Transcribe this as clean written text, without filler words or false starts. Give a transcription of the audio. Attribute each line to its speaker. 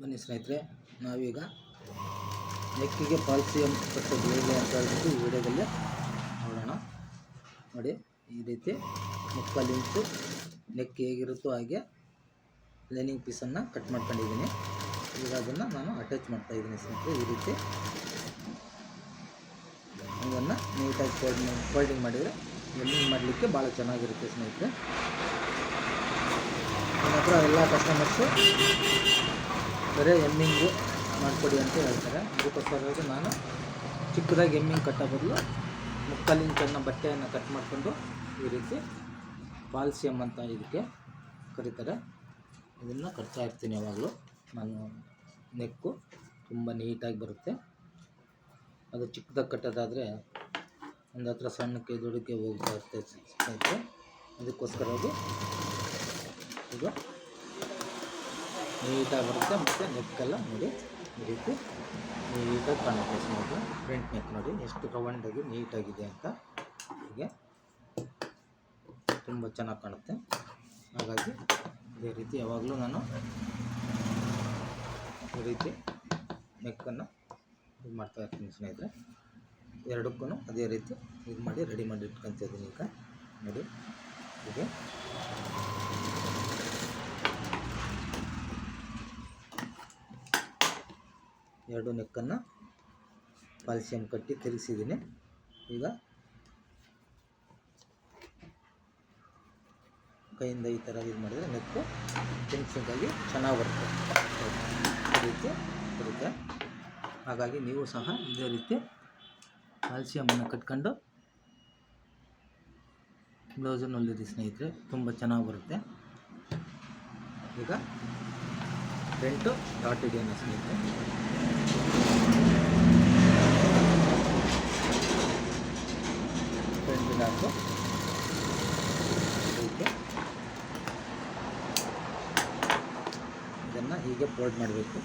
Speaker 1: ಬನ್ನಿ ಸ್ನೇಹಿತರೆ, ನಾವೀಗ ನೆಕ್ಕಿಗೆ ಪಾಲ್ಸಿಯಂ ಕಟ್ಟೋದು ಹೇಗೆ ಅಂತ ಹೇಳ್ಬಿಟ್ಟು ಈ ವಿಡಿಯೋದಲ್ಲಿ ನೋಡೋಣ. ನೋಡಿ, ಈ ರೀತಿ ಮುಕ್ಕಾಲು ಇಂಚು ನೆಕ್ ಹೇಗಿರುತ್ತೋ ಹಾಗೆ ಲೈನಿಂಗ್ ಪೀಸನ್ನು ಕಟ್ ಮಾಡ್ಕೊಂಡಿದ್ದೀನಿ. ಈಗ ಅದನ್ನು ನಾನು ಅಟ್ಯಾಚ್ ಮಾಡ್ತಾಯಿದ್ದೀನಿ ಸ್ನೇಹಿತರೆ. ಈ ರೀತಿ ಇದನ್ನು ನೀಟಾಗಿ ಫೋಲ್ಡಿಂಗ್ ಮಾಡಿದರೆ ಎಮ್ಮಿಂಗ್ ಮಾಡಲಿಕ್ಕೆ ಭಾಳ ಚೆನ್ನಾಗಿರುತ್ತೆ ಸ್ನೇಹಿತರೆ. ನನ್ನ ಹತ್ರ ಎಲ್ಲ ಕಸ್ಟಮರ್ಸು ಬರೀ ಎಮ್ಮಿಂಗು ಮಾಡಿಕೊಡಿ ಅಂತ ಹೇಳ್ತಾರೆ. ಅದಕ್ಕೋಸ್ಕರ ನಾನು ಚಿಕ್ಕದಾಗಿ ಎಮ್ಮಿಂಗ್ ಕಟ್ಟೋ ಬದಲು ಮುಕ್ಕಾಲು ಇಂಚನ್ನು ಬಟ್ಟೆಯನ್ನು ಕಟ್ ಮಾಡಿಕೊಂಡು ಈ ರೀತಿ ಪಾಲ್ಸಿಯಂ ಅಂತ ಇದಕ್ಕೆ ಕರೀತಾರೆ, ಇದನ್ನು ಕಟ್ತಾ ಇರ್ತೀನಿ ಯಾವಾಗಲೂ. ನಾನು ನೆಕ್ಕು ತುಂಬ ನೀಟಾಗಿ ಬರುತ್ತೆ. ಅದು ಚಿಕ್ಕದಾಗಿ ಕಟ್ಟೋದಾದರೆ ಒಂದು ಹತ್ರ ಸಣ್ಣಕ್ಕೆ ದೊಡ್ಡಕ್ಕೆ ಹೋಗ್ತಾ ಇರ್ತದೆ ಸ್ನೇಹಿತರೆ. ಅದಕ್ಕೋಸ್ಕರವಾಗಿ ಇದು ನೀಟಾಗಿ ಬರುತ್ತೆ. ಮತ್ತು ನೆಕ್ಕೆಲ್ಲ ನೋಡಿ ಈ ರೀತಿ ನೀಟಾಗಿ ಕಾಣುತ್ತೆ ಸ್ನೇಹಿತರೆ. ಫ್ರಂಟ್ ನೆಕ್ ನೋಡಿ ಎಷ್ಟು ರೌಂಡಾಗಿ ನೀಟಾಗಿದೆ ಅಂತ. ಹೀಗೆ ತುಂಬ ಚೆನ್ನಾಗಿ ಕಾಣುತ್ತೆ. ಹಾಗಾಗಿ ಇದೇ ರೀತಿ ಯಾವಾಗಲೂ ನಾನು ಈ ರೀತಿ ನೆಕ್ಕನ್ನು ಇದು ಮಾಡ್ತಾ ಇರ್ತೀನಿ ಸ್ನೇಹಿತರೆ. ಎರಡಕ್ಕೂ ಅದೇ ರೀತಿ ಇದು ಮಾಡಿ ರೆಡಿ ಮಾಡಿ ಇಟ್ಕೊತಿದ್ದೀನಿ. ಈಗ ನೋಡಿ, ಹೀಗೆ ಎರಡು ನೆಕ್ಕನ್ನು ಪಾಲ್ಸಿಯಂ ಕಟ್ಟಿ ತಿರುಗಿಸಿದ್ದೀನಿ. ಈಗ ಕೈಯಿಂದ ಈ ಥರ ಇದು ಮಾಡಿದರೆ ನೆಕ್ಕು ಫಿನಿಶಿಂಗಾಗಿ ಚೆನ್ನಾಗಿ ಬರುತ್ತೆ, ಈ ರೀತಿ ಬರುತ್ತೆ. ಹಾಗಾಗಿ ನೀವು ಸಹ ಇದೇ ರೀತಿ ಪಾಲ್ಸಿಯಮನ್ನು ಕಟ್ಕೊಂಡು ಬ್ಲೌಸನ್ನು ಹೊಲಿರಿ ಸ್ನೇಹಿತರೆ, ತುಂಬ ಚೆನ್ನಾಗಿ ಬರುತ್ತೆ. ಈಗ ಫ್ರಂಟು ಡಾಟ್ ಇದೆಯಲ್ಲ ಸ್ನೇಹಿತರೆ, ಫ್ರಂಟ್ ಡಾಟು ಇದನ್ನು ಹೀಗೆ ಫೋಲ್ಡ್ ಮಾಡಬೇಕು.